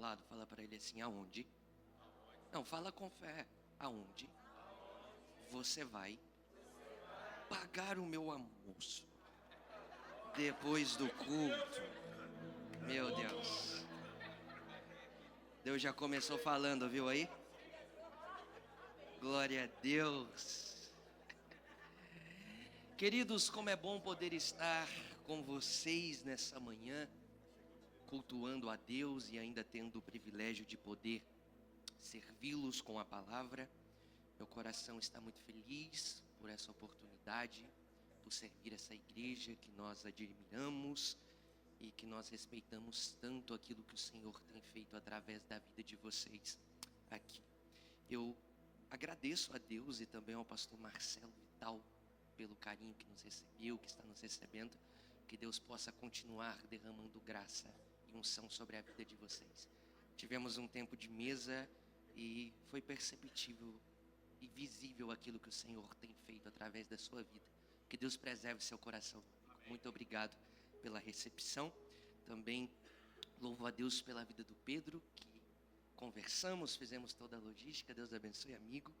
lado, fala para ele assim: aonde? Não, fala com fé. Aonde você vai pagar o meu almoço depois do culto? Meu Deus. Deus já começou falando, viu aí? Glória a Deus. Queridos, como é bom poder estar com vocês nessa manhã, cultuando a Deus e ainda tendo o privilégio de poder servi-los com a palavra. Meu coração está muito feliz por essa oportunidade, por servir essa igreja que nós admiramos e que nós respeitamos tanto aquilo que o Senhor tem feito através da vida de vocês aqui. Eu agradeço a Deus e também ao pastor Marcelo Vital pelo carinho que nos recebeu, que está nos recebendo. Que Deus possa continuar derramando graça e unção sobre a vida de vocês. Tivemos um tempo de mesa e foi perceptível e visível aquilo que o Senhor tem feito através da sua vida. Que Deus preserve seu coração. Muito obrigado pela recepção. Também louvo a Deus pela vida do Pedro, que conversamos, fizemos toda a logística. Deus abençoe, amigo.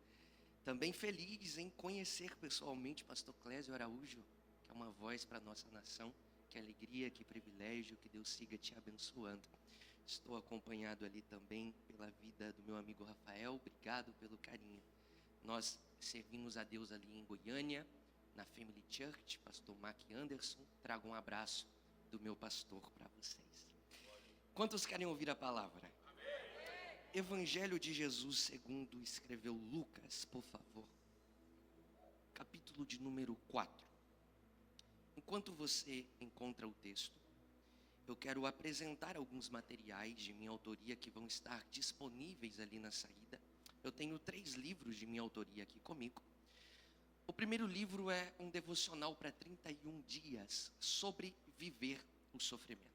Também feliz em conhecer pessoalmente pastor Clésio Araújo, que é uma voz para a nossa nação. Que alegria, que privilégio, que Deus siga te abençoando. Estou acompanhado ali também pela vida do meu amigo Rafael. Obrigado pelo carinho. Nós servimos a Deus ali em Goiânia, na Family Church, pastor Mac Anderson. Trago um abraço do meu pastor para vocês. Quantos querem ouvir a palavra? Evangelho de Jesus segundo escreveu Lucas, por favor. Capítulo de número 4. Enquanto você encontra o texto, eu quero apresentar alguns materiais de minha autoria que vão estar disponíveis ali na saída. Eu tenho 3 livros de minha autoria aqui comigo. O primeiro livro é um devocional para 31 dias sobre viver o sofrimento.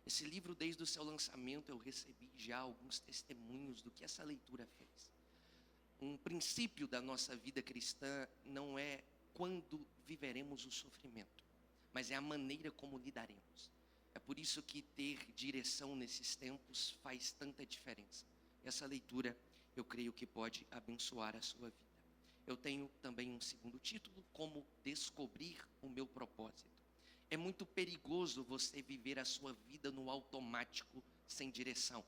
Esse livro, desde o seu lançamento, eu recebi já alguns testemunhos do que essa leitura fez. Um princípio da nossa vida cristã não é quando viveremos o sofrimento, mas é a maneira como lidaremos. É por isso que ter direção nesses tempos faz tanta diferença. Essa leitura, eu creio que pode abençoar a sua vida. Eu tenho também um segundo título, como descobrir o meu propósito. É muito perigoso você viver a sua vida no automático, sem direção.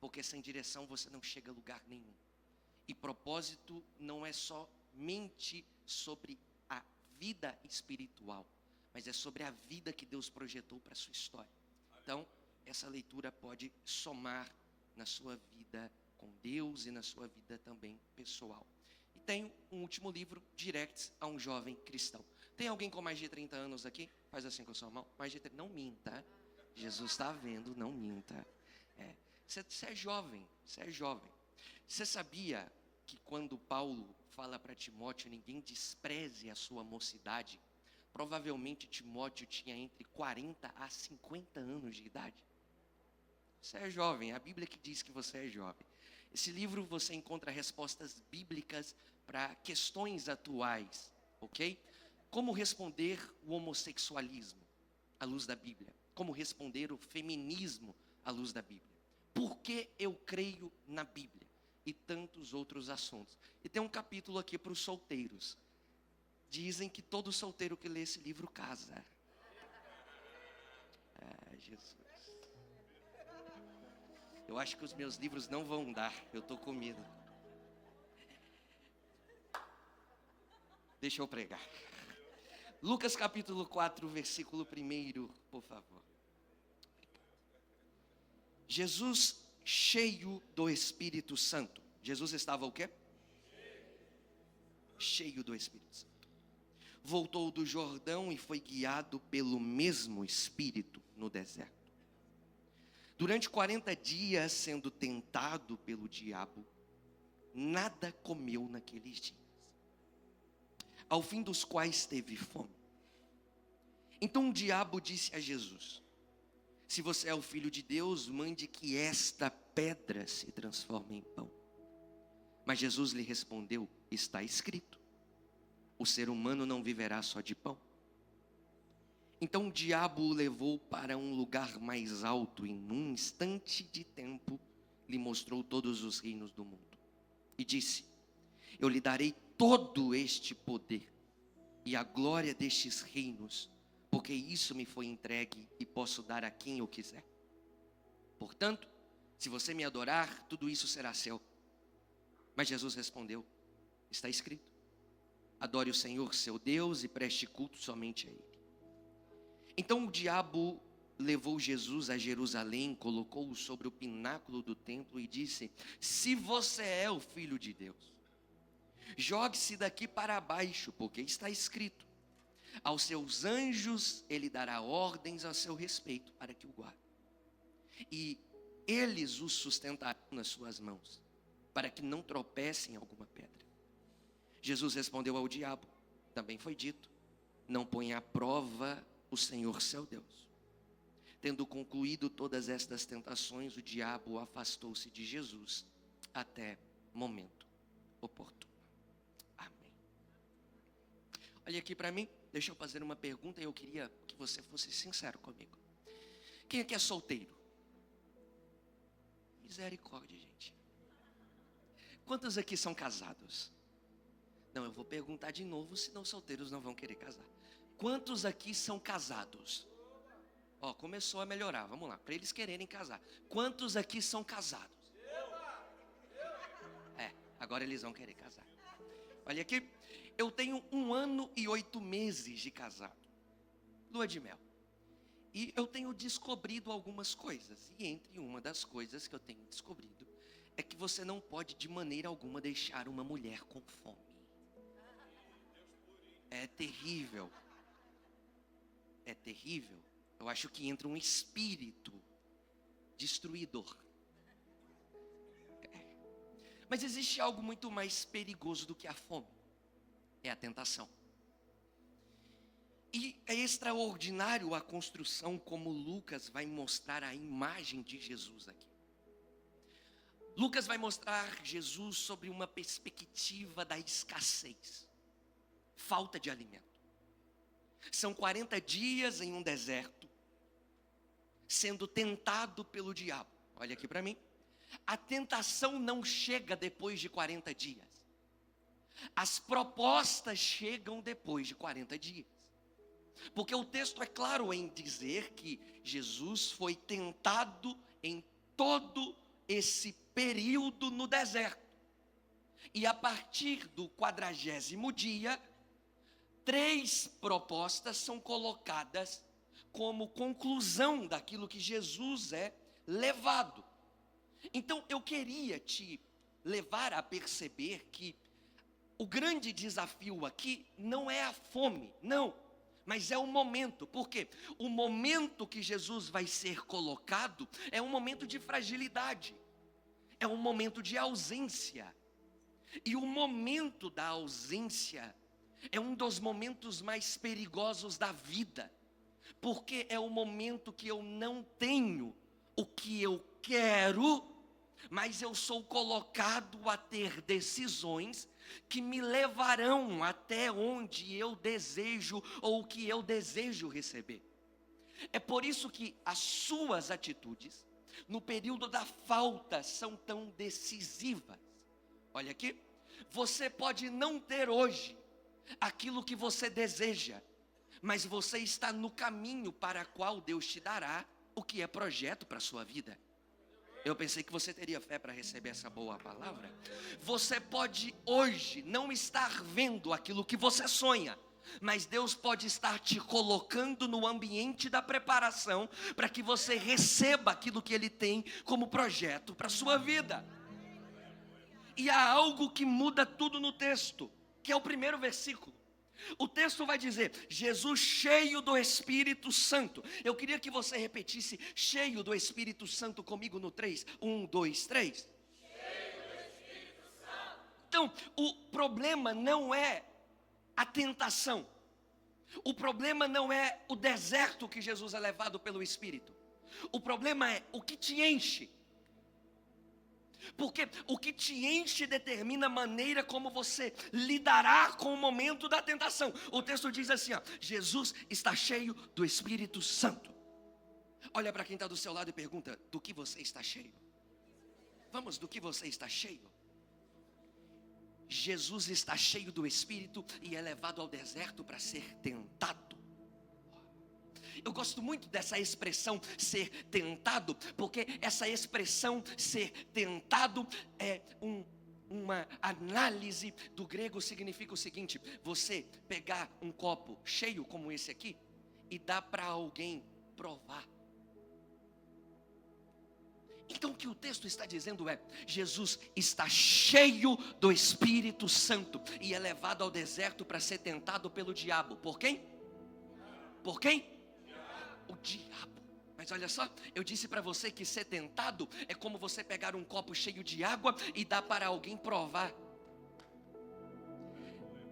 Porque sem direção você não chega a lugar nenhum. E propósito não é somente sobre a vida espiritual, mas é sobre a vida que Deus projetou para a sua história. Então, essa leitura pode somar na sua vida com Deus e na sua vida também pessoal. E tenho um último livro, Directs a um Jovem Cristão. Tem alguém com mais de 30 anos aqui? Faz assim com a sua mão. Mais de 30, não minta. Jesus está vendo, não minta. Você é jovem, você é jovem. Você sabia que quando Paulo fala para Timóteo, ninguém despreze a sua mocidade? Provavelmente Timóteo tinha entre 40 a 50 anos de idade. Você é jovem, é a Bíblia que diz que você é jovem. Esse livro você encontra respostas bíblicas para questões atuais, ok? Como responder o homossexualismo à luz da Bíblia? Como responder o feminismo à luz da Bíblia? Por que eu creio na Bíblia? E tantos outros assuntos. E tem um capítulo aqui para os solteiros. Dizem que todo solteiro que lê esse livro casa. Ah, Jesus. Eu acho que os meus livros não vão dar. Eu estou com medo. Deixa eu pregar. Lucas capítulo 4, versículo 1, por favor. Jesus cheio do Espírito Santo. Jesus estava o quê? Cheio do Espírito Santo. Voltou do Jordão e foi guiado pelo mesmo Espírito no deserto. Durante 40 dias, sendo tentado pelo diabo, nada comeu naqueles dias, ao fim dos quais teve fome. Então o diabo disse a Jesus: se você é o Filho de Deus, mande que esta pedra se transforme em pão. Mas Jesus lhe respondeu: está escrito, o ser humano não viverá só de pão. Então o diabo o levou para um lugar mais alto e num instante de tempo lhe mostrou todos os reinos do mundo. E disse: eu lhe darei todo este poder e a glória destes reinos, porque isso me foi entregue e posso dar a quem eu quiser. Portanto, se você me adorar, tudo isso será seu. Mas Jesus respondeu: está escrito: adore o Senhor seu Deus e preste culto somente a Ele. Então o diabo levou Jesus a Jerusalém, colocou-o sobre o pináculo do templo e disse: se você é o Filho de Deus, jogue-se daqui para baixo, porque está escrito: aos seus anjos ele dará ordens a seu respeito para que o guardem, e eles o sustentarão nas suas mãos, para que não tropecem em alguma pedra. Jesus respondeu ao diabo: também foi dito: não ponha à prova o Senhor seu Deus. Tendo concluído todas estas tentações, o diabo afastou-se de Jesus até momento oportuno. Amém. Olha aqui para mim, deixa eu fazer uma pergunta e eu queria que você fosse sincero comigo. Quem aqui é solteiro? Misericórdia, gente. Quantos aqui são casados? Não, eu vou perguntar de novo, senão os solteiros não vão querer casar. Quantos aqui são casados? Ó, começou a melhorar, vamos lá, para eles quererem casar. Quantos aqui são casados? Agora eles vão querer casar. Olha aqui, eu tenho 1 ano e 8 meses de casado, lua de mel. E eu tenho descobrido algumas coisas. E entre uma das coisas que eu tenho descobrido é que você não pode de maneira alguma deixar uma mulher com fome. É terrível. É terrível. Eu acho que entra um espírito destruidor. Mas existe algo muito mais perigoso do que a fome. É a tentação. E é extraordinário a construção como Lucas vai mostrar a imagem de Jesus aqui. Lucas vai mostrar Jesus sobre uma perspectiva da escassez, falta de alimento. São 40 dias em um deserto, sendo tentado pelo diabo. Olha aqui para mim. A tentação não chega depois de 40 dias. As propostas chegam depois de 40 dias. Porque o texto é claro em dizer que Jesus foi tentado em todo esse período no deserto. E a partir do 40º dia, 3 propostas são colocadas como conclusão daquilo que Jesus é levado. Então eu queria te levar a perceber que o grande desafio aqui não é a fome, não. Mas é o momento, porque o momento que Jesus vai ser colocado é um momento de fragilidade, é um momento de ausência. E o momento da ausência é um dos momentos mais perigosos da vida, porque é o momento que eu não tenho o que eu quero, mas eu sou colocado a ter decisões que me levarão até onde eu desejo ou o que eu desejo receber. É por isso que as suas atitudes no período da falta são tão decisivas. Olha aqui, você pode não ter hoje aquilo que você deseja, mas você está no caminho para o qual Deus te dará o que é projeto para a sua vida. Eu pensei que você teria fé para receber essa boa palavra. Você pode hoje não estar vendo aquilo que você sonha, mas Deus pode estar te colocando no ambiente da preparação para que você receba aquilo que Ele tem como projeto para a sua vida. E há algo que muda tudo no texto, que é o primeiro versículo. O texto vai dizer: Jesus cheio do Espírito Santo. Eu queria que você repetisse cheio do Espírito Santo comigo no 3. 1, 2, 3. Cheio do Espírito Santo. Então, o problema não é a tentação. O problema não é o deserto que Jesus é levado pelo Espírito. O problema é o que te enche. Porque o que te enche determina a maneira como você lidará com o momento da tentação. O texto diz assim, ó: Jesus está cheio do Espírito Santo. Olha para quem está do seu lado e pergunta: do que você está cheio? Vamos, do que você está cheio? Jesus está cheio do Espírito e é levado ao deserto para ser tentado. Eu gosto muito dessa expressão ser tentado, porque essa expressão ser tentado é uma análise do grego, significa o seguinte: você pegar um copo cheio como esse aqui e dar para alguém provar. Então o que o texto está dizendo é: Jesus está cheio do Espírito Santo e é levado ao deserto para ser tentado pelo diabo. Por quem? Por quem? O diabo. Mas olha só, eu disse para você que ser tentado é como você pegar um copo cheio de água e dar para alguém provar.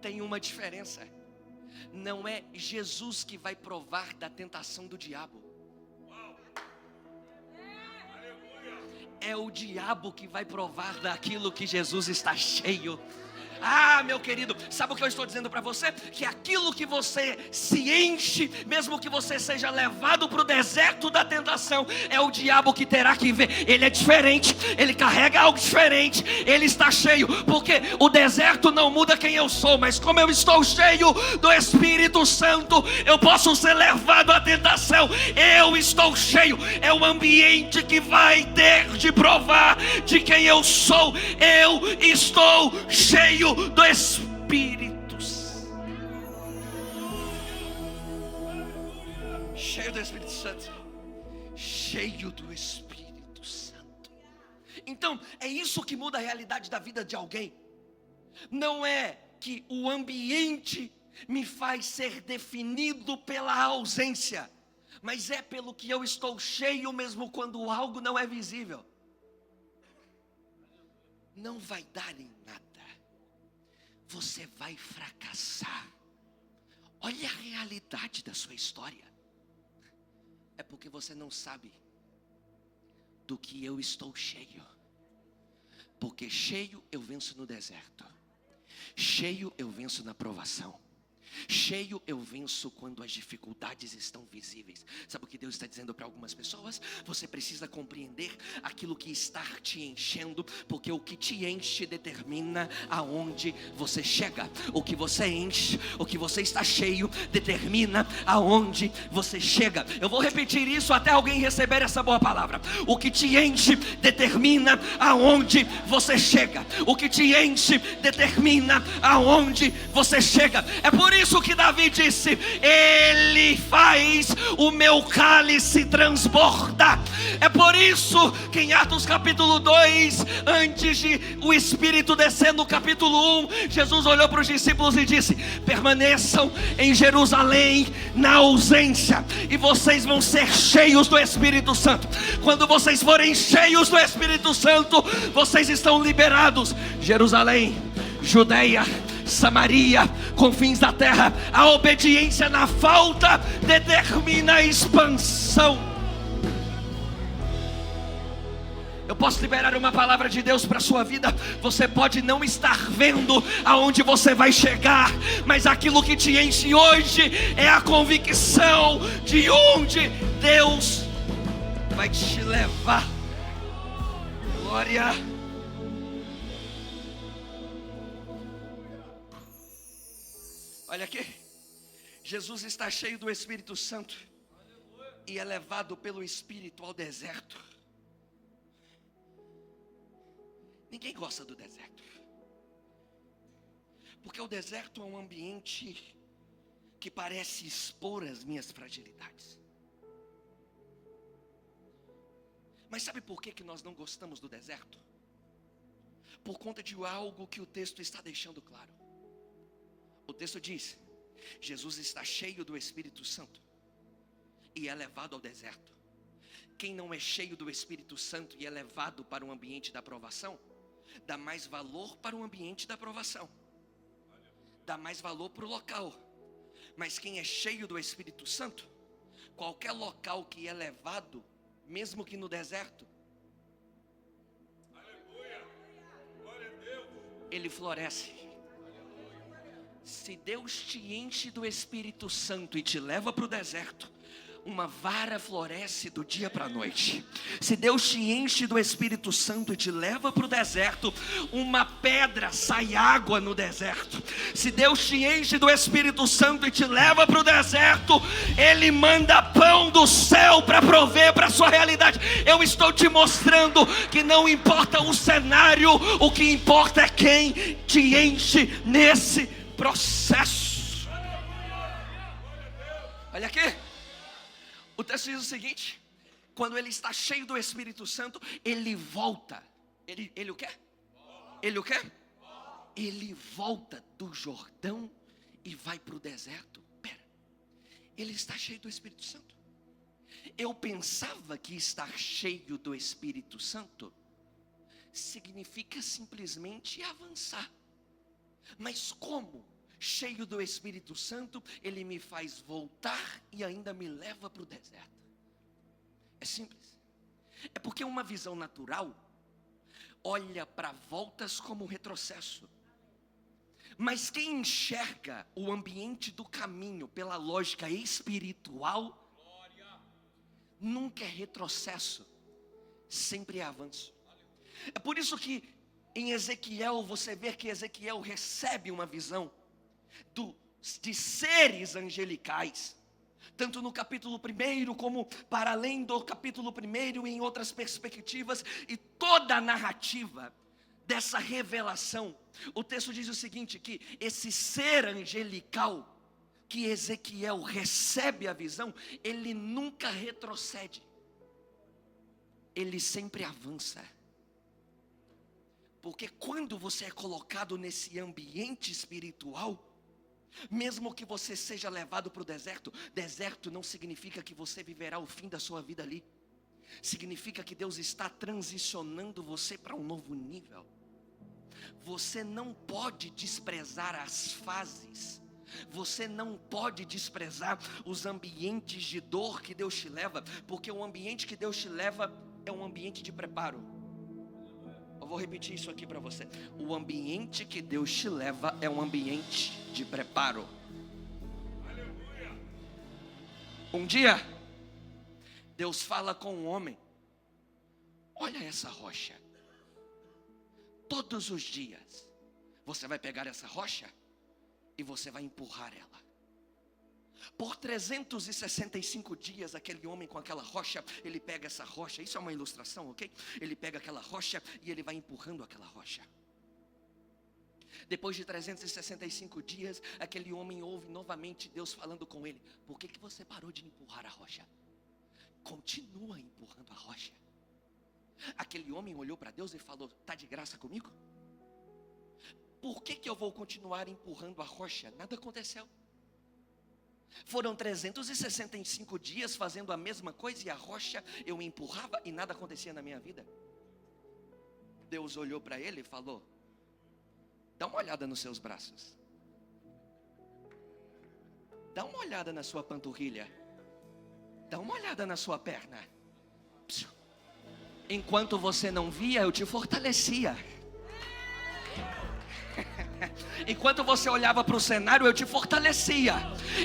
Tem uma diferença. Não é Jesus que vai provar da tentação do diabo. É o diabo que vai provar daquilo que Jesus está cheio. Ah, meu querido, sabe o que eu estou dizendo para você? Que aquilo que você se enche, mesmo que você seja levado para o deserto da tentação, é o diabo que terá que ver. Ele é diferente, ele carrega algo diferente, ele está cheio, porque o deserto não muda quem eu sou, mas como eu estou cheio do Espírito Santo, eu posso ser levado à tentação. Eu estou cheio, é o ambiente que vai ter de provar de quem eu sou. Eu estou cheio do Espírito Santo. Cheio do Espírito Santo. Cheio do Espírito Santo. Então, é isso que muda a realidade da vida de alguém. Não é que o ambiente me faz ser definido pela ausência, mas é pelo que eu estou cheio mesmo quando algo não é visível. Não vai dar em nada. Você vai fracassar. Olha a realidade da sua história. É porque você não sabe do que eu estou cheio. Porque cheio eu venço no deserto. Cheio eu venço na provação. Cheio eu venço quando as dificuldades estão visíveis. Sabe o que Deus está dizendo para algumas pessoas? Você precisa compreender aquilo que está te enchendo, porque o que te enche determina aonde você chega. O que você enche, o que você está cheio, determina aonde você chega. Eu vou repetir isso até alguém receber essa boa palavra. O que te enche determina aonde você chega. O que te enche determina aonde você chega. É por isso que Davi disse: Ele faz o meu cálice transbordar. É por isso que em Atos capítulo 2, antes de o Espírito descer no capítulo 1, Jesus olhou para os discípulos e disse: permaneçam em Jerusalém na ausência, e vocês vão ser cheios do Espírito Santo. Quando vocês forem cheios do Espírito Santo, vocês estão liberados. Jerusalém, Judeia, Samaria, confins da terra. A obediência na falta determina a expansão. Eu posso liberar uma palavra de Deus para a sua vida. Você pode não estar vendo aonde você vai chegar, mas aquilo que te enche hoje é a convicção de onde Deus vai te levar. Glória. Olha aqui, Jesus está cheio do Espírito Santo e é levado pelo Espírito ao deserto. Ninguém gosta do deserto, porque o deserto é um ambiente que parece expor as minhas fragilidades. Mas sabe por que nós não gostamos do deserto? Por conta de algo que o texto está deixando claro. O texto diz: Jesus está cheio do Espírito Santo e é levado ao deserto. Quem não é cheio do Espírito Santo e é levado para o ambiente da provação, dá mais valor para o ambiente da provação, dá mais valor para o local. Mas quem é cheio do Espírito Santo, qualquer local que é levado, mesmo que no deserto, ele floresce. Se Deus te enche do Espírito Santo e te leva para o deserto, uma vara floresce do dia para a noite. Se Deus te enche do Espírito Santo e te leva para o deserto, uma pedra sai água no deserto. Se Deus te enche do Espírito Santo e te leva para o deserto, Ele manda pão do céu para prover para a sua realidade. Eu estou te mostrando que não importa o cenário, o que importa é quem te enche nesse processo. Olha aqui. O texto diz o seguinte: quando ele está cheio do Espírito Santo, ele volta. Ele o quê? Ele o quê? Ele volta do Jordão e vai para o deserto. Pera, ele está cheio do Espírito Santo. Eu pensava que estar cheio do Espírito Santo significa simplesmente avançar. Mas como? Cheio do Espírito Santo, Ele me faz voltar e ainda me leva para o deserto. É simples. É porque uma visão natural olha para voltas como retrocesso. Mas quem enxerga o ambiente do caminho pela lógica espiritual, nunca é retrocesso, sempre é avanço. É por isso que em Ezequiel você vê que Ezequiel recebe uma visão de seres angelicais, tanto no capítulo 1 como para além do capítulo 1 em outras perspectivas, e toda a narrativa dessa revelação. O texto diz o seguinte, que esse ser angelical que Ezequiel recebe a visão, ele nunca retrocede, ele sempre avança. Porque quando você é colocado nesse ambiente espiritual, mesmo que você seja levado para o deserto, deserto não significa que você viverá o fim da sua vida ali. Significa que Deus está transicionando você para um novo nível. Você não pode desprezar as fases. Você não pode desprezar os ambientes de dor que Deus te leva, porque o ambiente que Deus te leva é um ambiente de preparo. Eu vou repetir isso aqui para você. O ambiente que Deus te leva é um ambiente de preparo. Um dia, Deus fala com um homem: olha essa rocha. Todos os dias, você vai pegar essa rocha e você vai empurrar ela. Por 365 dias, aquele homem com aquela rocha, ele pega essa rocha, isso é uma ilustração, ok? Ele pega aquela rocha e ele vai empurrando aquela rocha. Depois de 365 dias, aquele homem ouve novamente Deus falando com ele: por que você parou de empurrar a rocha? Continua empurrando a rocha. Aquele homem olhou para Deus e falou: está de graça comigo? Por que eu vou continuar empurrando a rocha? Nada aconteceu. Foram 365 dias fazendo a mesma coisa e a rocha eu empurrava e nada acontecia na minha vida. Deus olhou para ele e falou: dá uma olhada nos seus braços. Dá uma olhada na sua panturrilha. Dá uma olhada na sua perna. Enquanto você não via, eu te fortalecia. Enquanto você olhava para o cenário, eu te fortalecia.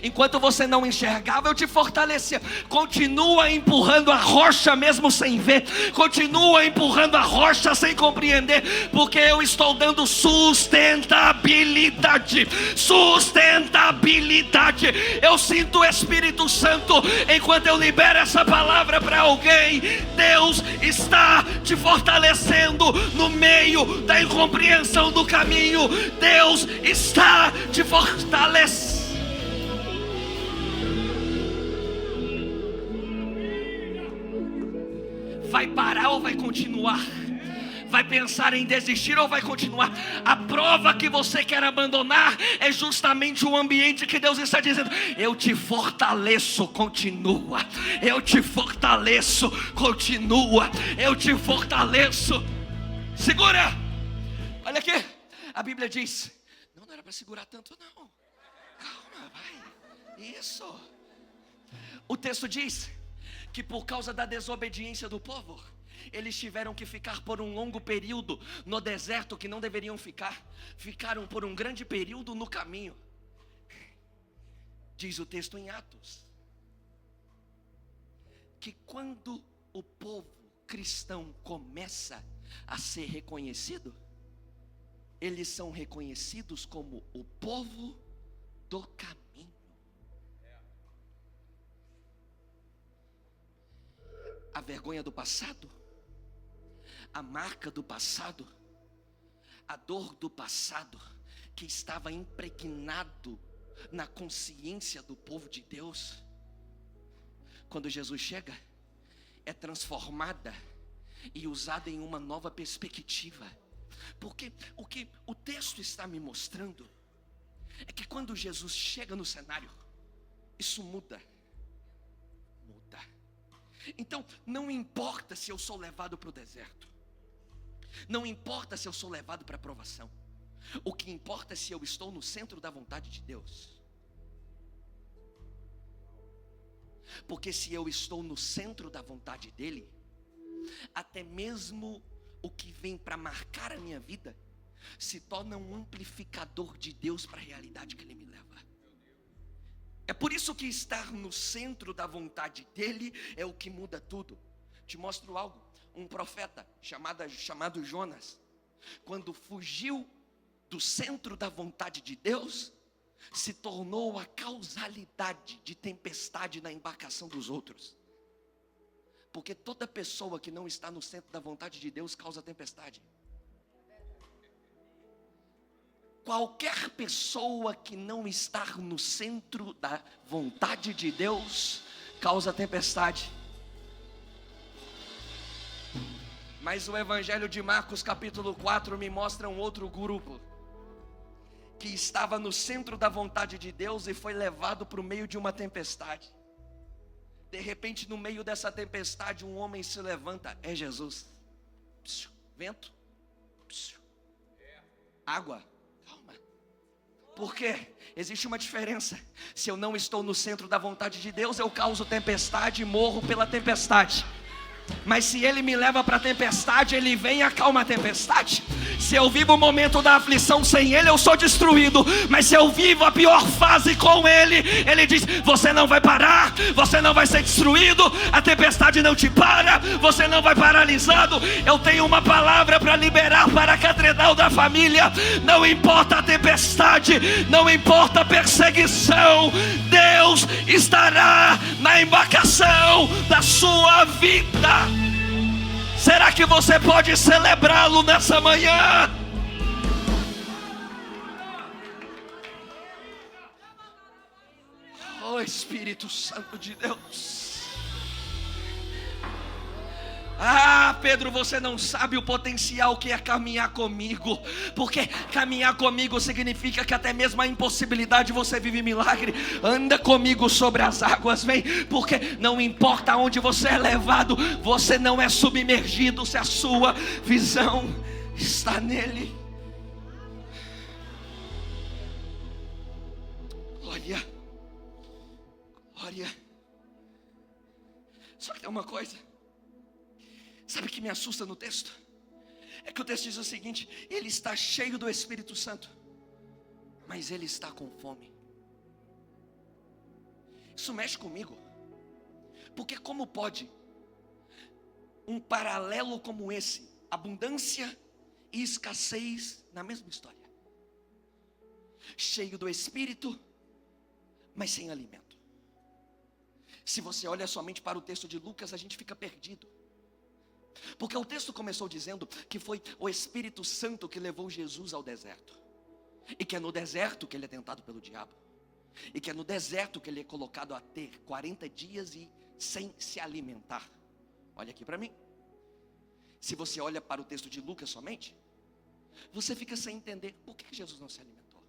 Enquanto você não enxergava, eu te fortalecia. Continua empurrando a rocha mesmo sem ver. Continua empurrando a rocha sem compreender, porque eu estou dando sustentabilidade. Sustentabilidade. Eu sinto o Espírito Santo. Enquanto eu libero essa palavra para alguém, Deus está te fortalecendo no meio da incompreensão do caminho. Deus está te fortalecendo. Vai parar ou vai continuar? Vai pensar em desistir ou vai continuar? A prova que você quer abandonar é justamente o ambiente que Deus está dizendo: eu te fortaleço, continua. Eu te fortaleço, continua. Eu te fortaleço. Segura. Olha aqui. A Bíblia diz: não era para segurar tanto não. Calma, vai. Isso. O texto diz que por causa da desobediência do povo, eles tiveram que ficar por um longo período no deserto que não deveriam ficar. Ficaram por um grande período no caminho. Diz o texto em Atos que quando o povo cristão começa a ser reconhecido, eles são reconhecidos como o povo do caminho. A vergonha do passado, a marca do passado, a dor do passado, que estava impregnado na consciência do povo de Deus, quando Jesus chega, é transformada e usada em uma nova perspectiva. Porque o que o texto está me mostrando é que quando Jesus chega no cenário, isso muda. Então, não importa se eu sou levado para o deserto, não importa se eu sou levado para a provação, o que importa é se eu estou no centro da vontade de Deus. Porque se eu estou no centro da vontade dele, até mesmo o que vem para marcar a minha vida se torna um amplificador de Deus para a realidade que ele me leva. É por isso que estar no centro da vontade dele é o que muda tudo. Te mostro algo. Um profeta chamado Jonas, quando fugiu do centro da vontade de Deus, se tornou a causalidade de tempestade na embarcação dos outros. Porque toda pessoa que não está no centro da vontade de Deus causa tempestade. Qualquer pessoa que não está no centro da vontade de Deus causa tempestade. Mas o Evangelho de Marcos capítulo 4 me mostra um outro grupo que estava no centro da vontade de Deus e foi levado para o meio de uma tempestade. De repente, no meio dessa tempestade, um homem se levanta. É Jesus. Vento. Água. Por quê? Existe uma diferença. Se eu não estou no centro da vontade de Deus, eu causo tempestade e morro pela tempestade. Mas se ele me leva para a tempestade, ele vem e acalma a tempestade. Se eu vivo o momento da aflição sem ele, eu sou destruído. Mas se eu vivo a pior fase com ele, ele diz: você não vai parar, você não vai ser destruído, a tempestade não te para, você não vai paralisado. Eu tenho uma palavra para liberar para a catedral da família. Não importa a tempestade, não importa a perseguição, Deus estará na embarcação da sua vida. Será que você pode celebrá-lo nessa manhã? Oh, Espírito Santo de Deus. Ah, Pedro, você não sabe o potencial que é caminhar comigo. Porque caminhar comigo significa que até mesmo a impossibilidade você vive milagre. Anda comigo sobre as águas, vem. Porque não importa aonde você é levado, você não é submergido se a sua visão está nele. Glória. Só que tem uma coisa. Sabe o que me assusta no texto? É que o texto diz o seguinte: ele está cheio do Espírito Santo, mas ele está com fome. Isso mexe comigo. Porque como pode um paralelo como esse, abundância e escassez na mesma história? Cheio do Espírito, mas sem alimento. Se você olha somente para o texto de Lucas, a gente fica perdido. Porque o texto começou dizendo que foi o Espírito Santo que levou Jesus ao deserto. E que é no deserto que ele é tentado pelo diabo. E que é no deserto que ele é colocado a ter 40 dias e sem se alimentar. Olha aqui para mim. Se você olha para o texto de Lucas somente, você fica sem entender por que Jesus não se alimentou.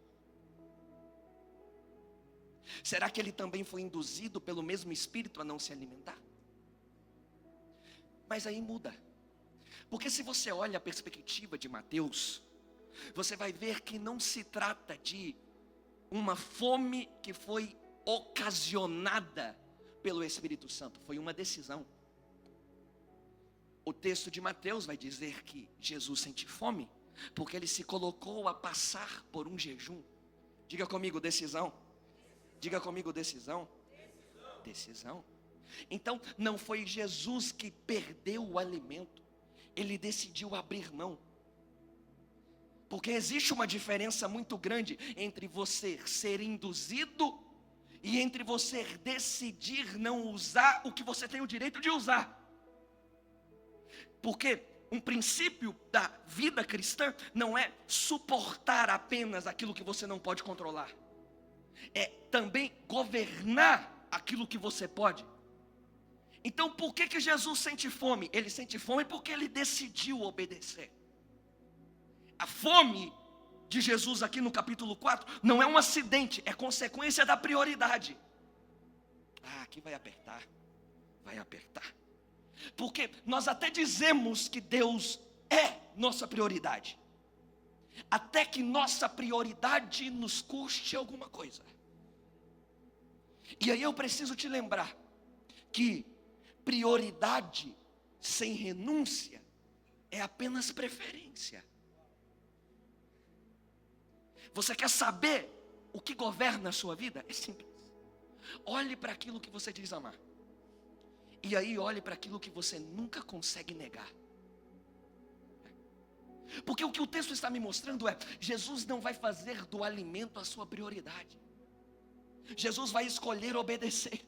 Será que ele também foi induzido pelo mesmo Espírito a não se alimentar? Mas aí muda. Porque se você olha a perspectiva de Mateus, você vai ver que não se trata de uma fome que foi ocasionada pelo Espírito Santo. Foi uma decisão. O texto de Mateus vai dizer que Jesus sente fome porque ele se colocou a passar por um jejum. Diga comigo, decisão. Diga comigo, decisão. Decisão. Então, não foi Jesus que perdeu o alimento, ele decidiu abrir mão. Porque existe uma diferença muito grande entre você ser induzido e entre você decidir não usar o que você tem o direito de usar. Porque um princípio da vida cristã não é suportar apenas aquilo que você não pode controlar. É também governar aquilo que você pode. Então, por que Jesus sente fome? Ele sente fome porque ele decidiu obedecer. A fome de Jesus aqui no capítulo 4 não é um acidente, é consequência da prioridade. Aqui vai apertar. Porque nós até dizemos que Deus é nossa prioridade, até que nossa prioridade nos custe alguma coisa. E aí eu preciso te lembrar que prioridade sem renúncia é apenas preferência. Você quer saber o que governa a sua vida? É simples. Olhe para aquilo que você diz amar. E aí olhe para aquilo que você nunca consegue negar. Porque o que o texto está me mostrando é: Jesus não vai fazer do alimento a sua prioridade. Jesus vai escolher obedecer.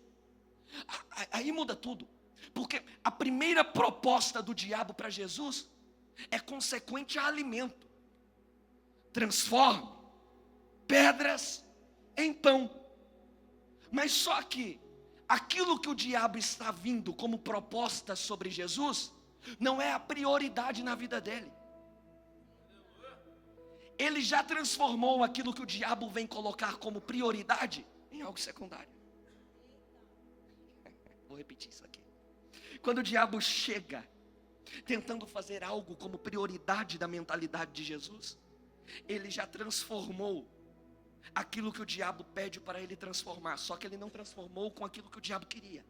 Aí muda tudo. Porque a primeira proposta do diabo para Jesus é consequente a alimento. Transforme pedras em pão. Mas só que aquilo que o diabo está vindo como proposta sobre Jesus não é a prioridade na vida dele. Ele já transformou aquilo que o diabo vem colocar como prioridade em algo secundário. Vou repetir isso aqui. Quando o diabo chega tentando fazer algo como prioridade da mentalidade de Jesus, ele já transformou aquilo que o diabo pede para ele transformar. Só que ele não transformou com aquilo que o diabo queria.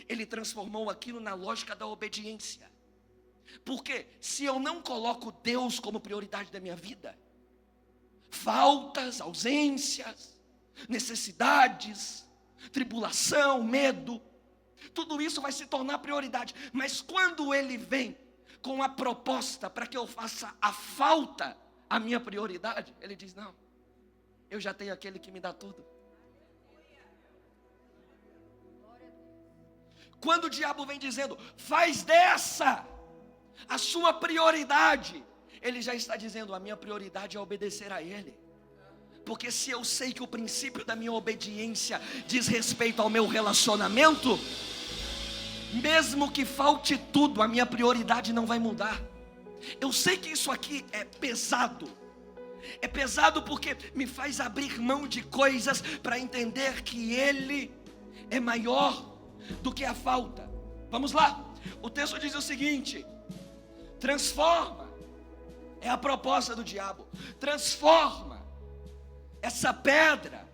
Ele transformou aquilo na lógica da obediência. Porque se eu não coloco Deus como prioridade da minha vida, faltas, ausências, necessidades, tribulação, medo, tudo isso vai se tornar prioridade. Mas quando ele vem com a proposta para que eu faça a falta a minha prioridade, ele diz: não, eu já tenho aquele que me dá tudo. Quando o diabo vem dizendo: faz dessa a sua prioridade, ele já está dizendo: a minha prioridade é obedecer a ele. Porque se eu sei que o princípio da minha obediência diz respeito ao meu relacionamento, mesmo que falte tudo, a minha prioridade não vai mudar. Eu sei que isso aqui é pesado. É pesado porque me faz abrir mão de coisas para entender que Ele é maior do que a falta. Vamos lá. O texto diz o seguinte: transforma. É a proposta do diabo. Transforma essa pedra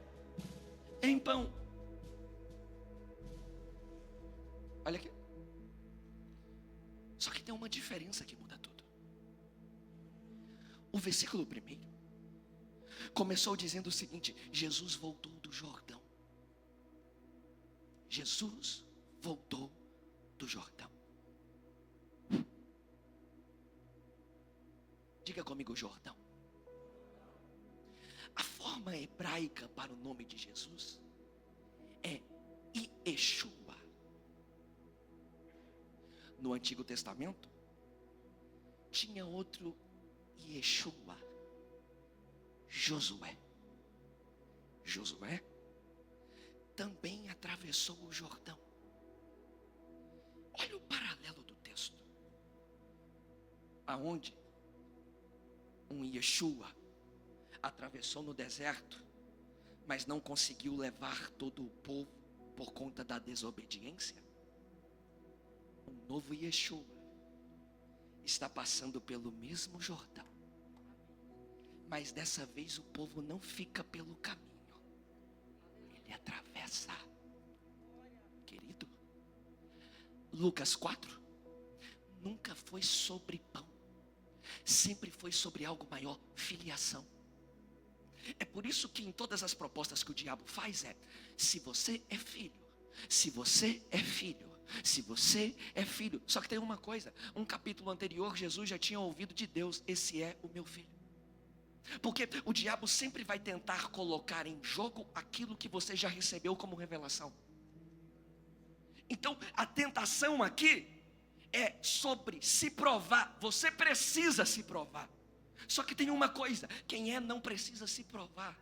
em pão. Olha aqui. Só que tem uma diferença que muda tudo. O versículo 1 começou dizendo o seguinte: Jesus voltou do Jordão. Jesus voltou do Jordão. Diga comigo: Jordão. A forma hebraica para o nome de Jesus é Yeshua. No Antigo Testamento tinha outro Yeshua, Josué. Josué também atravessou o Jordão. Olha o paralelo do texto. Aonde um Yeshua atravessou no deserto, mas não conseguiu levar todo o povo por conta da desobediência. Um novo Yeshua está passando pelo mesmo Jordão, mas dessa vez o povo não fica pelo caminho, ele atravessa. Querido, Lucas 4 nunca foi sobre pão, sempre foi sobre algo maior: filiação. É por isso que em todas as propostas que o diabo faz se você é filho, se você é filho, se você é filho. Só que tem uma coisa, um capítulo anterior, Jesus já tinha ouvido de Deus: esse é o meu filho. Porque o diabo sempre vai tentar colocar em jogo aquilo que você já recebeu como revelação. Então a tentação aqui é sobre se provar. Você precisa se provar. Só que tem uma coisa: quem é não precisa se provar.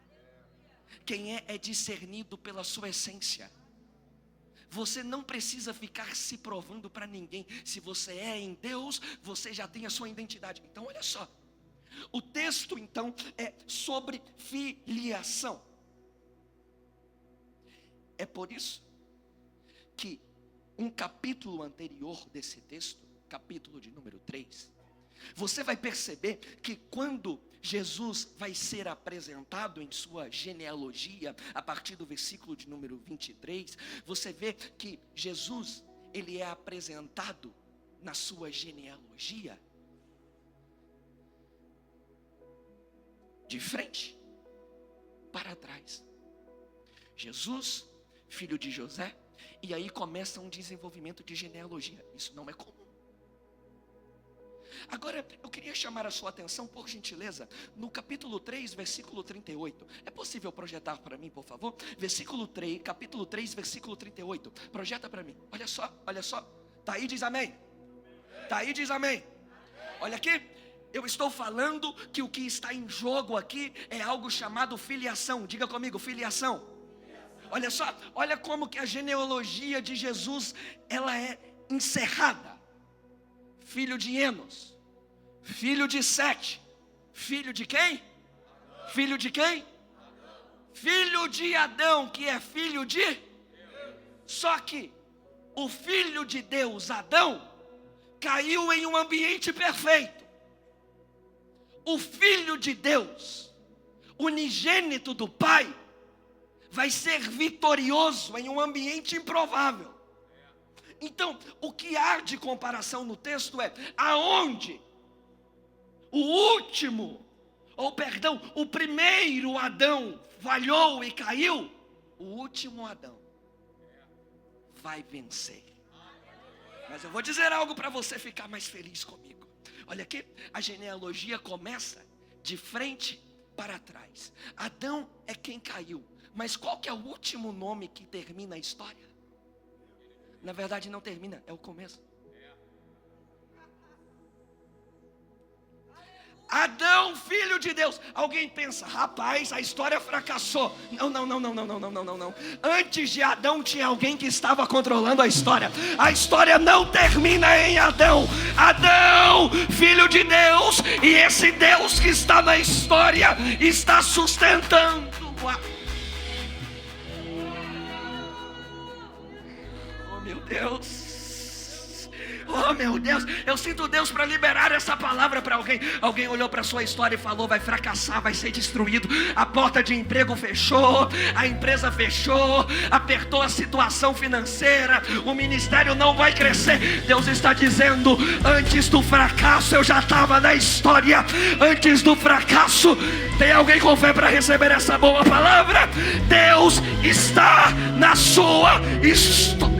Quem é discernido pela sua essência. Você não precisa ficar se provando para ninguém. Se você é em Deus, você já tem a sua identidade. Então olha só, o texto então é sobre filiação. É por isso que um capítulo anterior desse texto, capítulo de número 3, você vai perceber que quando Jesus vai ser apresentado em sua genealogia, a partir do versículo de número 23, você vê que Jesus, ele é apresentado na sua genealogia de frente para trás. Jesus, filho de José, e aí começa um desenvolvimento de genealogia. Isso não é comum. Agora, eu queria chamar a sua atenção, por gentileza, no capítulo 3, versículo 38. É possível projetar para mim, por favor? Capítulo 3, versículo 38. Projeta para mim. Olha só, olha só. Tá aí, diz amém. Tá aí, diz amém. Olha aqui. Eu estou falando que o que está em jogo aqui é algo chamado filiação. Diga comigo, filiação. Olha só, olha como que a genealogia de Jesus, ela é encerrada. Filho de Enos, filho de Sete, filho de quem? Filho de quem? Filho de Adão, que é filho de? Só que o filho de Deus, Adão, caiu em um ambiente perfeito. O filho de Deus, unigênito do Pai, vai ser vitorioso em um ambiente improvável. Então, o que há de comparação no texto é aonde o primeiro Adão falhou e caiu, o último Adão vai vencer. Mas eu vou dizer algo para você ficar mais feliz comigo. Olha aqui, a genealogia começa de frente para trás. Adão é quem caiu, mas qual que é o último nome que termina a história? Na verdade não termina, é o começo. Adão, filho de Deus. Alguém pensa, rapaz, a história fracassou. Não. Antes de Adão tinha alguém que estava controlando a história. A história não termina em Adão. Adão, filho de Deus. E esse Deus que está na história está sustentando Oh meu Deus, eu sinto Deus para liberar essa palavra para alguém. Alguém olhou para a sua história e falou: vai fracassar, vai ser destruído. A porta de emprego fechou, a empresa fechou, apertou a situação financeira, o ministério não vai crescer. Deus está dizendo: antes do fracasso eu já estava na história. Antes do fracasso, tem alguém com fé para receber essa boa palavra? Deus está na sua história.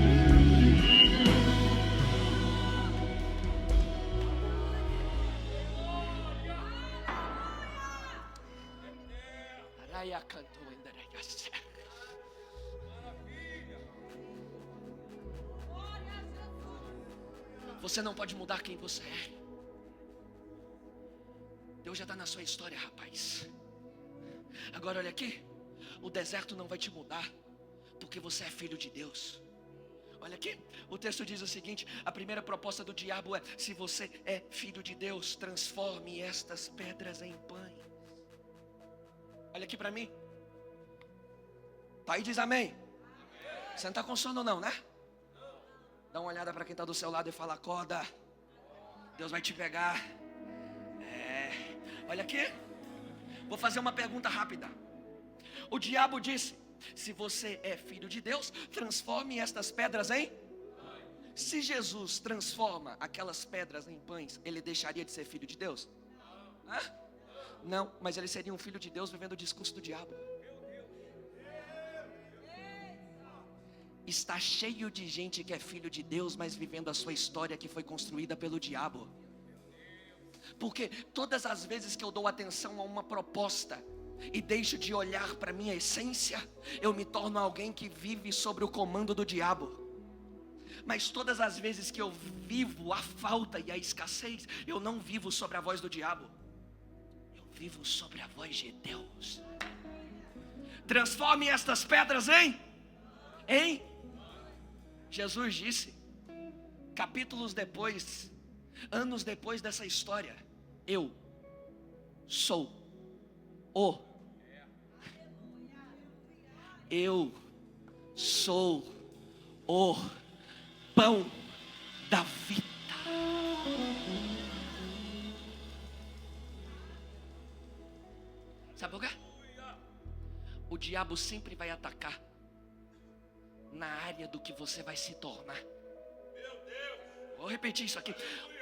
Você não pode mudar quem você é. Deus já está na sua história, rapaz. Agora olha aqui, o deserto não vai te mudar, porque você é filho de Deus. Olha aqui, o texto diz o seguinte: a primeira proposta do diabo é: se você é filho de Deus, transforme estas pedras em pães. Olha aqui para mim. Tá aí, diz amém. Você não está com sono não, né? Dá uma olhada para quem está do seu lado e fala: acorda, Deus vai te pegar. Olha aqui, vou fazer uma pergunta rápida. O diabo disse: se você é filho de Deus, transforme estas pedras em... Se Jesus transforma aquelas pedras em pães, ele deixaria de ser filho de Deus? Não, mas ele seria um filho de Deus vivendo o discurso do diabo. está cheio de gente que é filho de Deus, mas vivendo a sua história que foi construída pelo diabo. Porque todas as vezes que eu dou atenção a uma proposta e deixo de olhar para a minha essência, eu me torno alguém que vive sobre o comando do diabo. Mas todas as vezes que eu vivo a falta e a escassez, eu não vivo sobre a voz do diabo, eu vivo sobre a voz de Deus. Transforme estas pedras em Jesus disse, capítulos depois, anos depois dessa história, eu sou o pão da vida. Sabe por quê? O diabo sempre vai atacar na área do que você vai se tornar. Vou repetir isso aqui.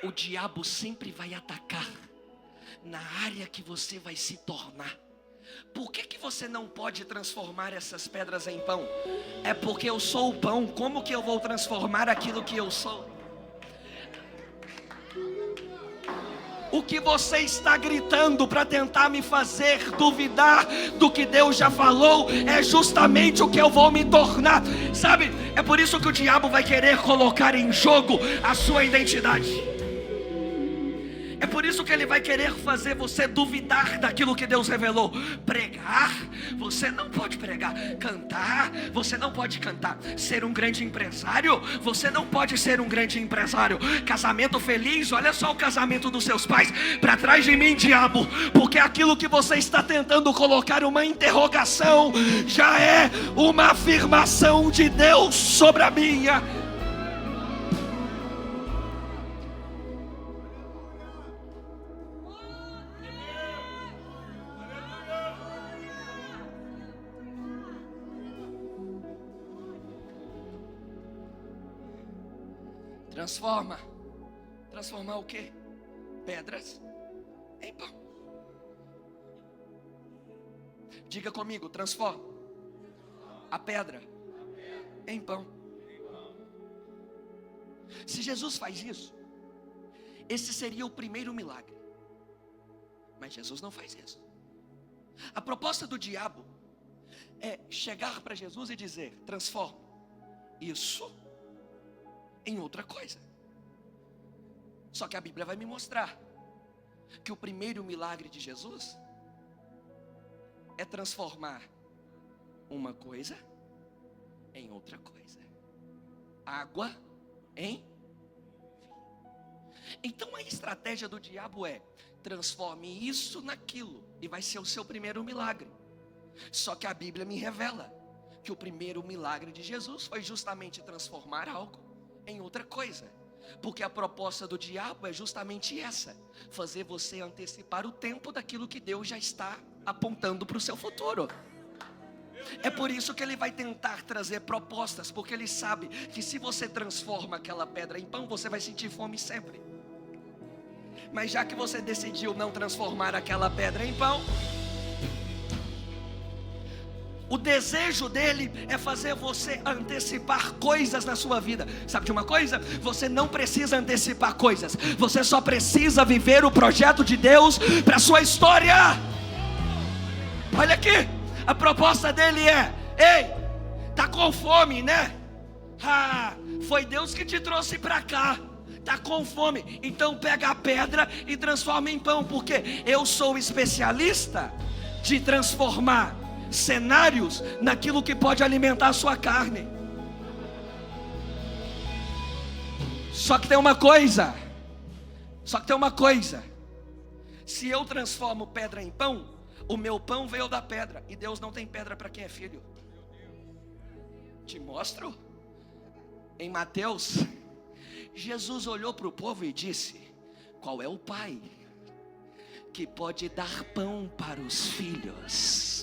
O diabo sempre vai atacar na área que você vai se tornar. Por que você não pode transformar essas pedras em pão? É porque eu sou o pão. Como que eu vou transformar aquilo que eu sou? O que você está gritando para tentar me fazer duvidar do que Deus já falou é justamente o que eu vou me tornar. Sabe, é por isso que o diabo vai querer colocar em jogo a sua identidade. É por isso que ele vai querer fazer você duvidar daquilo que Deus revelou. Pregar, você não pode pregar. Cantar, você não pode cantar. Ser um grande empresário, você não pode ser um grande empresário. Casamento feliz, olha só o casamento dos seus pais. Para trás de mim, diabo, porque aquilo que você está tentando colocar uma interrogação já é uma afirmação de Deus sobre a minha. Transformar o quê? Pedras em pão. Diga comigo, transforma a pedra em pão. Se Jesus faz isso, esse seria o primeiro milagre. Mas Jesus não faz isso. A proposta do diabo é chegar para Jesus e dizer: transforma isso em outra coisa. Só que a Bíblia vai me mostrar que o primeiro milagre de Jesus é transformar uma coisa em outra coisa. Água em vinho. Então a estratégia do diabo é: transforme isso naquilo, e vai ser o seu primeiro milagre. Só que a Bíblia me revela que o primeiro milagre de Jesus foi justamente transformar algo em outra coisa. Porque a proposta do diabo é justamente essa: fazer você antecipar o tempo daquilo que Deus já está apontando para o seu futuro. É por isso que ele vai tentar trazer propostas, porque ele sabe que se você transforma aquela pedra em pão, você vai sentir fome sempre. Mas já que você decidiu não transformar aquela pedra em pão, o desejo dele é fazer você antecipar coisas na sua vida. Sabe de uma coisa? Você não precisa antecipar coisas. Você só precisa viver o projeto de Deus para a sua história. Olha aqui, a proposta dele é: ei, tá com fome, né? Foi Deus que te trouxe para cá. Tá com fome, então pega a pedra e transforma em pão. Porque eu sou especialista de transformar cenários naquilo que pode alimentar a sua carne. Só que tem uma coisa. Se eu transformo pedra em pão, o meu pão veio da pedra, e Deus não tem pedra para quem é filho. Te mostro. Em Mateus, Jesus olhou para o povo e disse: qual é o pai que pode dar pão para os filhos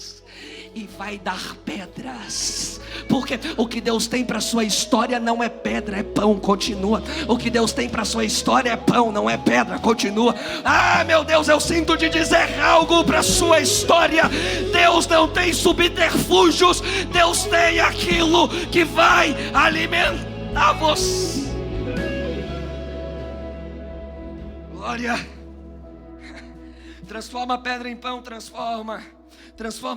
e vai dar pedras. Porque o que Deus tem para a sua história não é pedra, é pão. Continua. O que Deus tem para a sua história é pão, não é pedra. Continua. Ah, meu Deus, eu sinto de dizer algo para a sua história. Deus não tem subterfúgios. Deus tem aquilo que vai alimentar você. Glória. Transforma a pedra em pão, transforma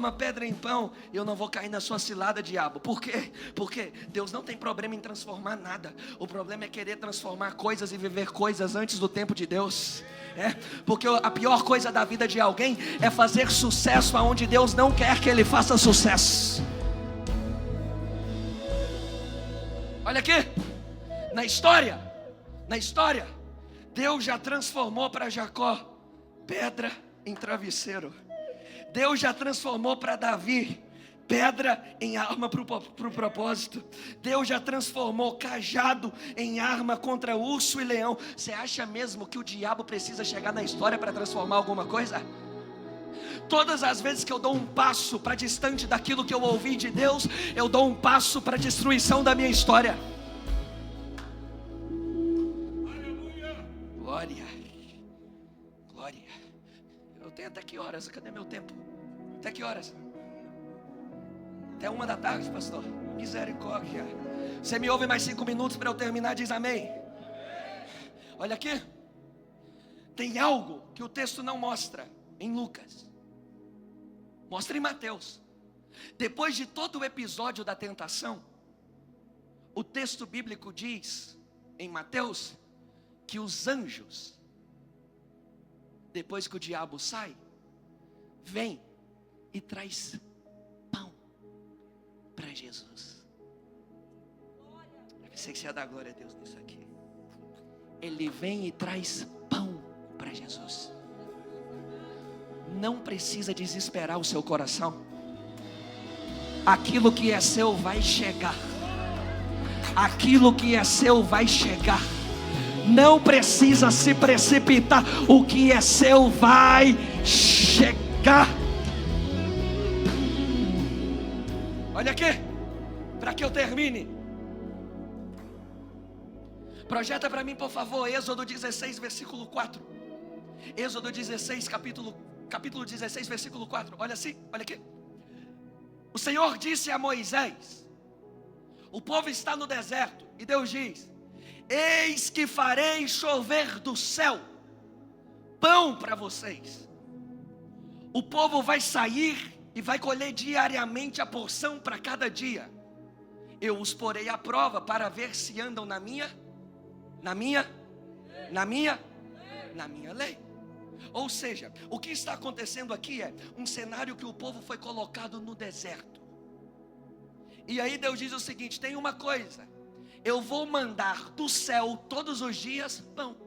a pedra em pão. Eu não vou cair na sua cilada, diabo. Por quê? Porque Deus não tem problema em transformar nada. O problema é querer transformar coisas e viver coisas antes do tempo de Deus. Porque a pior coisa da vida de alguém é fazer sucesso aonde Deus não quer que ele faça sucesso. Olha aqui, na história, Deus já transformou para Jacó pedra em travesseiro. Deus já transformou para Davi pedra em arma para o propósito. Deus já transformou cajado em arma contra urso e leão. Você acha mesmo que o diabo precisa chegar na história para transformar alguma coisa? Todas as vezes que eu dou um passo para distante daquilo que eu ouvi de Deus, eu dou um passo para a destruição da minha história. Glória. Eu tenho até que horas? Cadê meu tempo? Até que horas? Até 1h da tarde, pastor. Misericórdia. Você me ouve mais 5 minutos para eu terminar? Diz amém. Olha aqui. Tem algo que o texto não mostra em Lucas. Mostra em Mateus. Depois de todo o episódio da tentação, o texto bíblico diz em Mateus que os anjos, depois que o diabo sai, vem e traz pão para Jesus. Eu pensei que você ia dar glória a Deus nisso aqui. Ele vem e traz pão para Jesus. Não precisa desesperar o seu coração. Aquilo que é seu vai chegar. Aquilo que é seu vai chegar. Não precisa se precipitar. O que é seu vai chegar. Olha aqui, para que eu termine. Projeta para mim, por favor, Êxodo 16, versículo 4. Êxodo 16, capítulo 16, versículo 4. Olha assim, olha aqui. O Senhor disse a Moisés: o povo está no deserto. E Deus diz: eis que farei chover do céu pão para vocês. O povo vai sair e vai colher diariamente a porção para cada dia. Eu os porei à prova para ver se andam na minha lei. Ou seja, o que está acontecendo aqui é um cenário que o povo foi colocado no deserto. E aí Deus diz o seguinte: tem uma coisa, eu vou mandar do céu todos os dias pão.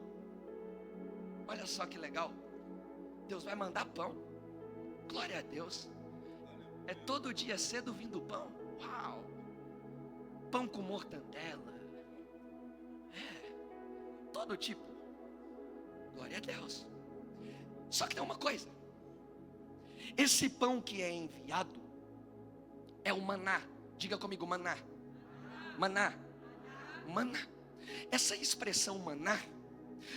Olha só que legal. Deus vai mandar pão. Glória a Deus. É todo dia cedo vindo pão. Uau. Pão com mortandela. Todo tipo. Glória a Deus. Só que tem uma coisa. Esse pão que é enviado é o maná. Diga comigo, maná. Maná. Maná. Essa expressão maná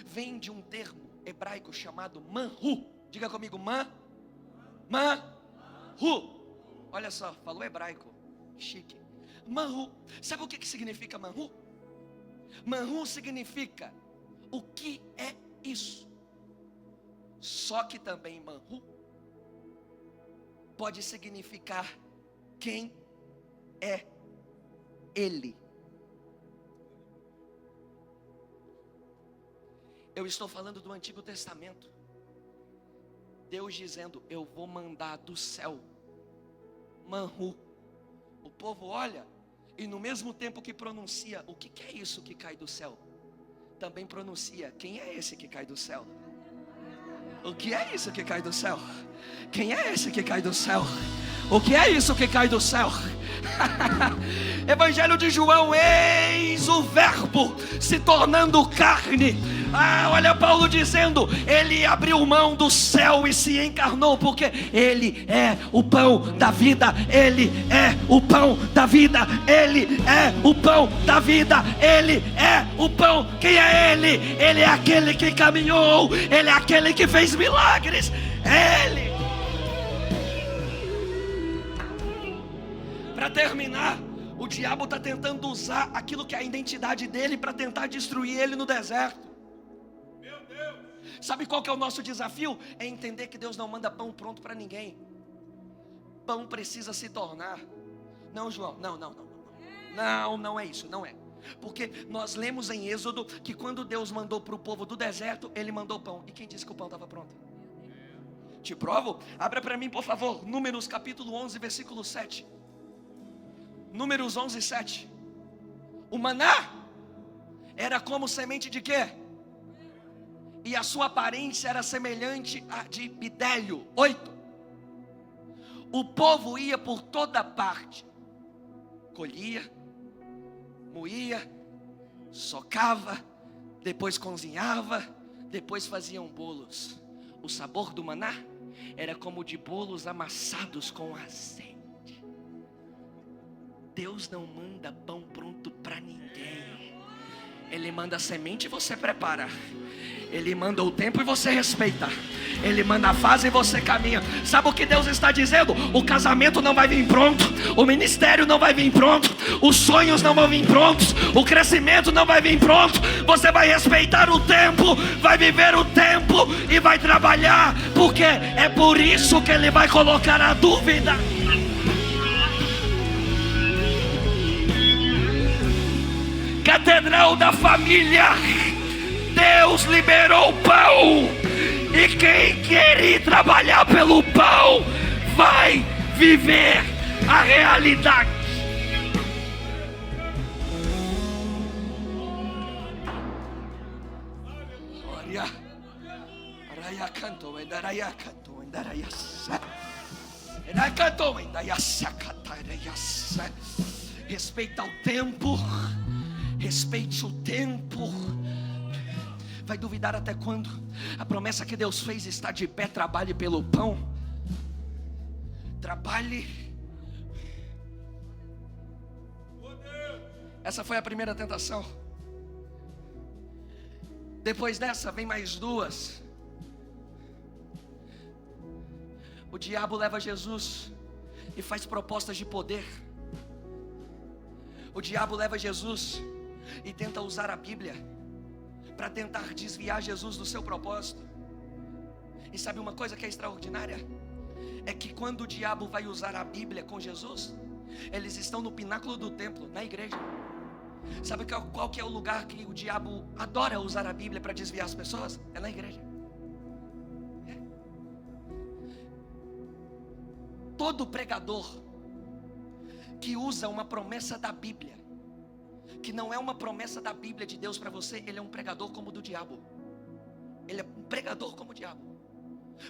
vem de um termo hebraico chamado manhu. Diga comigo, manhu. Olha só, falou hebraico. Chique. Manhu. Sabe o que significa manhu? Manhu significa o que é isso. Só que também manhu pode significar quem é ele. Eu estou falando do Antigo Testamento. Deus dizendo: eu vou mandar do céu manhu. O povo olha e no mesmo tempo que pronuncia o que é isso que cai do céu, também pronuncia: quem é esse que cai do céu? O que é isso que cai do céu? Quem é esse que cai do céu? O que é isso que cai do céu? Evangelho de João: eis o verbo se tornando carne, Olha Paulo dizendo, ele abriu mão do céu e se encarnou, porque ele é o pão da vida, ele é o pão da vida, ele é o pão da vida, ele é o pão. Quem é ele? Ele é aquele que caminhou, ele é aquele que fez milagres, ele. Para terminar, o diabo está tentando usar aquilo que é a identidade dele para tentar destruir ele no deserto. Meu Deus! Sabe qual que é o nosso desafio? É entender que Deus não manda pão pronto para ninguém. Pão precisa se tornar. Não, João, não é isso, não é. Porque nós lemos em Êxodo que quando Deus mandou para o povo do deserto, Ele mandou pão. E quem disse que o pão estava pronto? Te provo? Abra para mim, por favor, Números capítulo 11, versículo 7. Números 11, 7. O maná era como semente de quê? E a sua aparência era semelhante a de bidélio. 8. O povo ia por toda parte, colhia, moía, socava, depois cozinhava, depois faziam bolos. O sabor do maná era como de bolos amassados com azeite. Deus não manda pão pronto para ninguém. Ele manda a semente e você prepara. Ele manda o tempo e você respeita. Ele manda a fase e você caminha. Sabe o que Deus está dizendo? O casamento não vai vir pronto, o ministério não vai vir pronto, os sonhos não vão vir prontos, o crescimento não vai vir pronto. Você vai respeitar o tempo, vai viver o tempo e vai trabalhar, porque é por isso que Ele vai colocar a dúvida. Catedral da família, Deus liberou o pão, e quem quer ir trabalhar pelo pão vai viver a realidade. Respeita o tempo. Respeite o tempo. Vai duvidar até quando? A promessa que Deus fez está de pé. Trabalhe pelo pão. Trabalhe. Essa foi a primeira tentação. Depois dessa vem mais duas. O diabo leva Jesus e faz propostas de poder. O diabo leva Jesus e tenta usar a Bíblia para tentar desviar Jesus do seu propósito. E sabe uma coisa que é extraordinária? É que quando o diabo vai usar a Bíblia com Jesus, eles estão no pináculo do templo, na igreja. Sabe qual que é o lugar que o diabo adora usar a Bíblia para desviar as pessoas? É na igreja. Todo pregador que usa uma promessa da Bíblia, que não é uma promessa da Bíblia de Deus para você, ele é um pregador como o do diabo. Ele é um pregador como o diabo.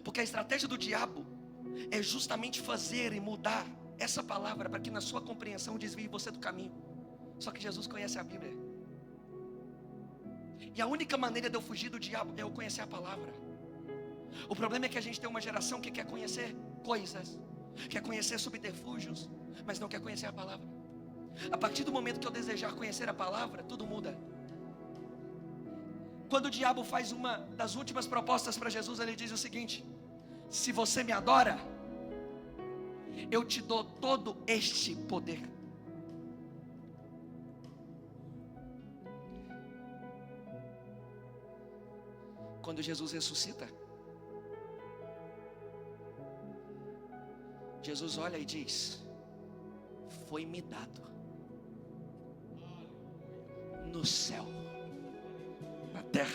Porque a estratégia do diabo é justamente fazer e mudar essa palavra para que na sua compreensão desvie você do caminho. Só que Jesus conhece a Bíblia. E a única maneira de eu fugir do diabo é eu conhecer a palavra. O problema é que a gente tem uma geração que quer conhecer coisas, quer conhecer subterfúgios, mas não quer conhecer a palavra. A partir do momento que eu desejar conhecer a palavra, tudo muda. Quando o diabo faz uma das últimas propostas para Jesus, ele diz o seguinte: se você me adora, eu te dou todo este poder. Quando Jesus ressuscita, Jesus olha e diz: foi-me dado no céu, na terra,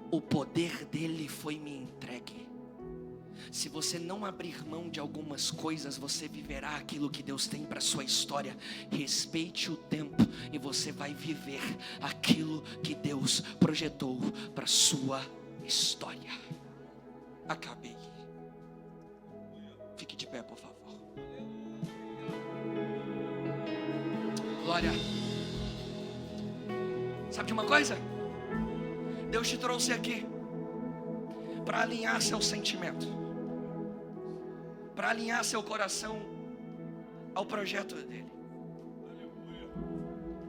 o poder dele foi-me entregue. Se você não abrir mão de algumas coisas, você viverá aquilo que Deus tem para a sua história. Respeite o tempo e você vai viver aquilo que Deus projetou para a sua história. Acabei. Fique de pé, por favor. Glória. Sabe de uma coisa? Deus te trouxe aqui para alinhar seu sentimento, para alinhar seu coração ao projeto dele.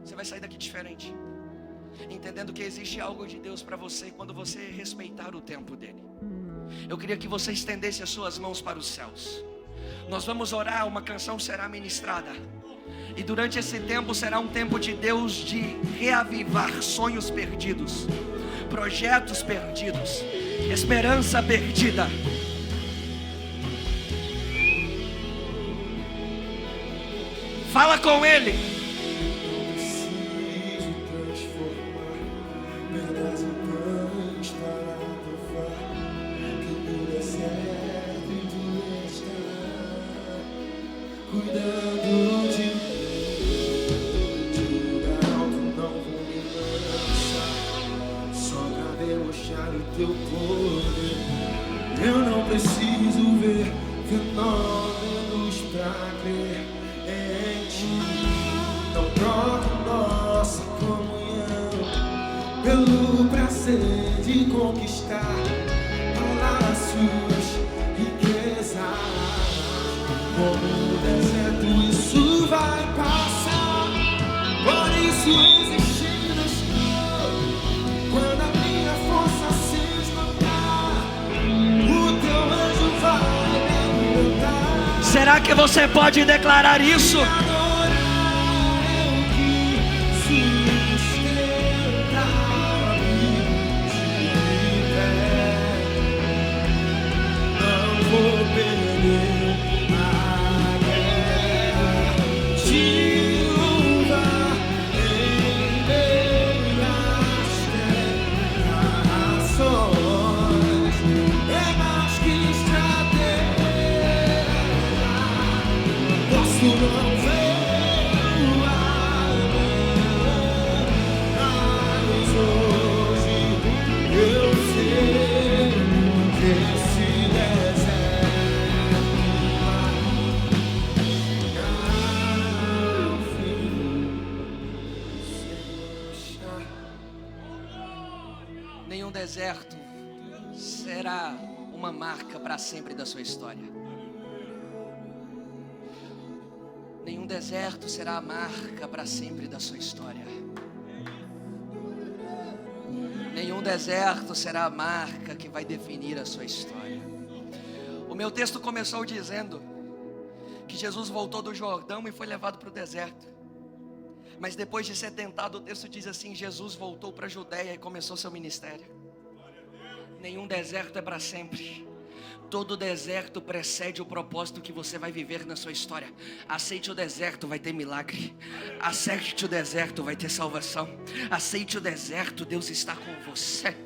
Você vai sair daqui diferente, entendendo que existe algo de Deus para você quando você respeitar o tempo dele. Eu queria que você estendesse as suas mãos para os céus. Nós vamos orar, uma canção será ministrada, e durante esse tempo será um tempo de Deus de reavivar sonhos perdidos, projetos perdidos, esperança perdida. Fala com Ele. Cuidando de alto não vou me lançar, só pra demonstrar o teu poder. Eu não preciso ver fenômenos pra crer em ti. Não troco nossa comunhão pelo prazer de conquistar palácios, riquezas. Como no deserto isso vai passar, por isso existir no escuro. Quando a minha força se esgotar, o teu anjo vai me libertar. Será que você pode declarar isso? Nenhum deserto será uma marca para sempre da sua história. Nenhum deserto será a marca para sempre da sua história. Nenhum deserto será a marca que vai definir a sua história. O meu texto começou dizendo que Jesus voltou do Jordão e foi levado para o deserto. Mas depois de ser tentado, o texto diz assim: Jesus voltou para a Judeia e começou seu ministério. Nenhum deserto é para sempre. Todo deserto precede o propósito que você vai viver na sua história. Aceite o deserto, vai ter milagre. Aceite o deserto, vai ter salvação. Aceite o deserto, Deus está com você.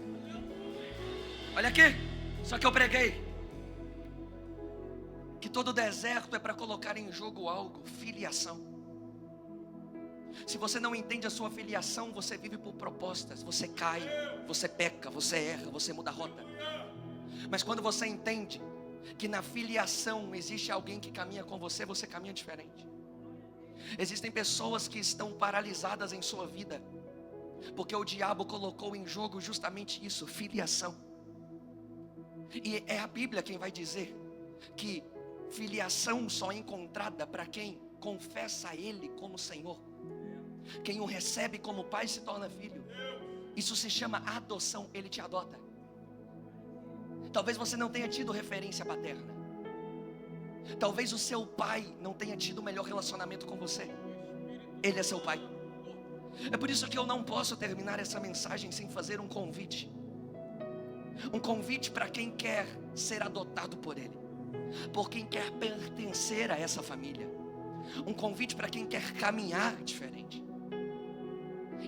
Olha aqui, só que eu preguei que todo deserto é para colocar em jogo algo, filiação. Se você não entende a sua filiação, você vive por propostas. Você cai, você peca, você erra, você muda a rota. Mas quando você entende que na filiação existe alguém que caminha com você, você caminha diferente. Existem pessoas que estão paralisadas em sua vida, porque o diabo colocou em jogo justamente isso, filiação. E é a Bíblia quem vai dizer que filiação só é encontrada para quem confessa a Ele como Senhor. Quem o recebe como pai se torna filho. Isso se chama adoção, Ele te adota. Talvez você não tenha tido referência paterna. Talvez o seu pai não tenha tido o melhor relacionamento com você. Ele é seu pai. É por isso que eu não posso terminar essa mensagem sem fazer um convite. Um convite para quem quer ser adotado por Ele, por quem quer pertencer a essa família. Um convite para quem quer caminhar diferente.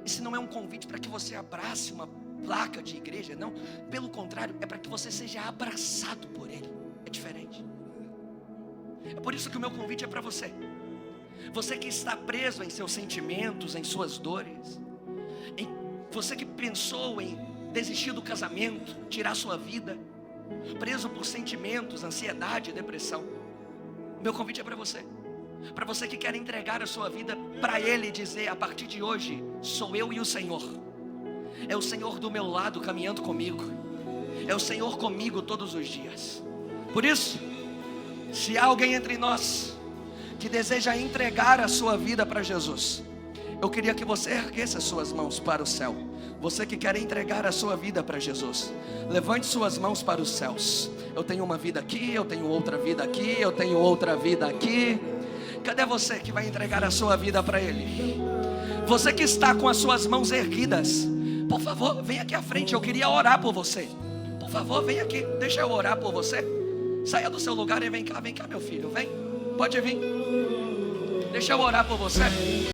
Esse não é um convite para que você abrace uma placa de igreja, não. Pelo contrário, é para que você seja abraçado por Ele. É diferente. É por isso que o meu convite é para você. Você que está preso em seus sentimentos, em suas dores, você que pensou em desistir do casamento, tirar sua vida, preso por sentimentos, ansiedade, depressão. Meu convite é para você. Para você que quer entregar a sua vida para Ele e dizer: a partir de hoje, sou eu e o Senhor. É o Senhor do meu lado, caminhando comigo. É o Senhor comigo todos os dias. Por isso, se há alguém entre nós que deseja entregar a sua vida para Jesus, eu queria que você erguesse as suas mãos para o céu. Você que quer entregar a sua vida para Jesus, levante suas mãos para os céus. Eu tenho uma vida aqui, eu tenho outra vida aqui, eu tenho outra vida aqui. Cadê você que vai entregar a sua vida para Ele? Você que está com as suas mãos erguidas, por favor, vem aqui à frente, eu queria orar por você. Por favor, vem aqui, deixa eu orar por você. Saia do seu lugar e vem cá meu filho, vem. Pode vir. Deixa eu orar por você.